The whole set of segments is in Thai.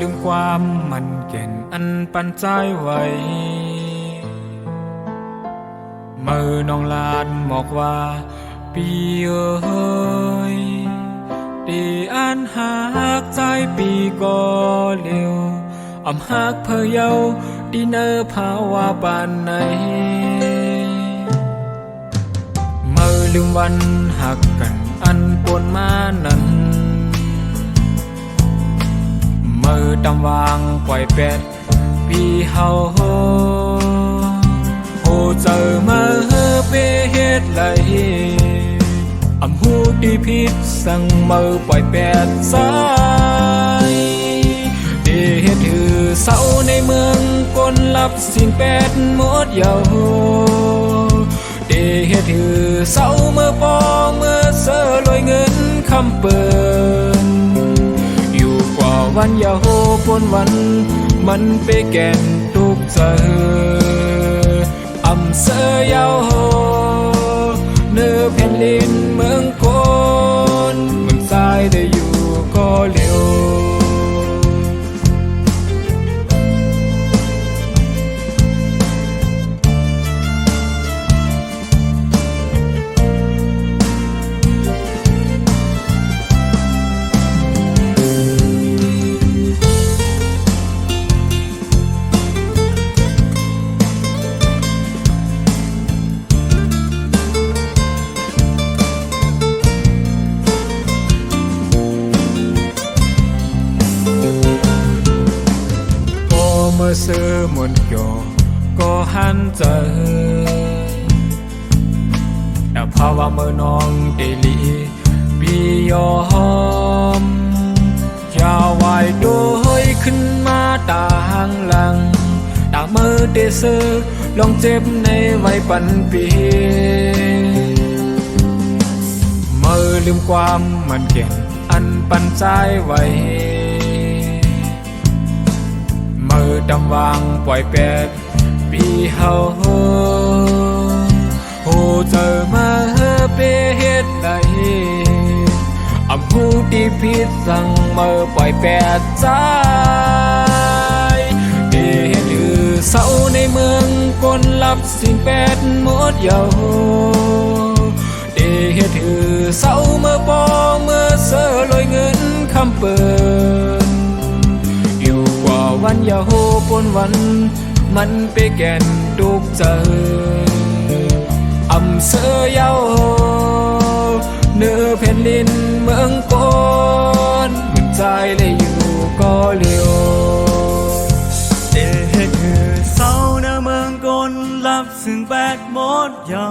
ลืมความมันเก่นอันปันใจไว้มือน้องลานบอกว่าปีเอ้ยดีอันหักใจปีก็เร็วอำหักเพอเยาดีเนอภาวะปานไหนมือลืมวันหักกันอันปนมานั้นมือตำวางปล่อยเป็ดปีเฮาโอ้เจอมาเปเฮ็ดไหลอำหูดีพิษสั่งมือปล่อยเป็ดสายเดเฮ็ดถือเศร้าในเมืองคนรับสินเป็ดหมดเยาเดเฮ็ดถือเศร้าเมื่อปองเมื่อเสือลอยเงินคำเปินอยู่กว่าวันยาโหปนวันมันไปแก่นทุกเจออำเสือยาโหเนื้อแผ่นลินเมืองคนเมืองทรายได้อยู่ก็เร็วเมื่อซื้อมนโยก็หันเจอแต่ภาวะเมื่อน้องเดลีปียอมยาววายโดยขึ้นมาตาหางหลังตาเมื่อเดซื้อลองเจ็บในไว้ปันปีเมื่อลืมความมันเก่งอันปันใจไว้มือดำวางปล่อยเป็ดปีเฮาโอ้เจอมาเปเฮ็ดไหลอำหูดีพิษสั่งมือปล่อยเป็ดใจเฮ็ดถือเศร้าในเมืองคนรับสิ่งเป็ดหมดเยาเฮ็ดถือเศร้าเมื่อปองเมื่อเสือลอยเงินคำเปินวันยาโหปนวันมันไปแก่นทุกเจออำเสือยาโหเนื้อแผ่นดินเมืองกนมันใจเลยอยู่ก็เลี้ยวเดเฮ็ดคือเศร้าในเมืองกนรับซึ่งแปดหมดเยา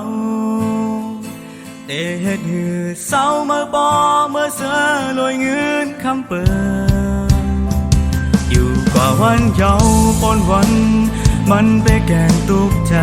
เดเฮ็ดคือเศร้าเมื่อปอเมื่อเสือลอยเงินคำเปิดกว่าวันเยาว์ปนวันมันไปแก่นทุกใจ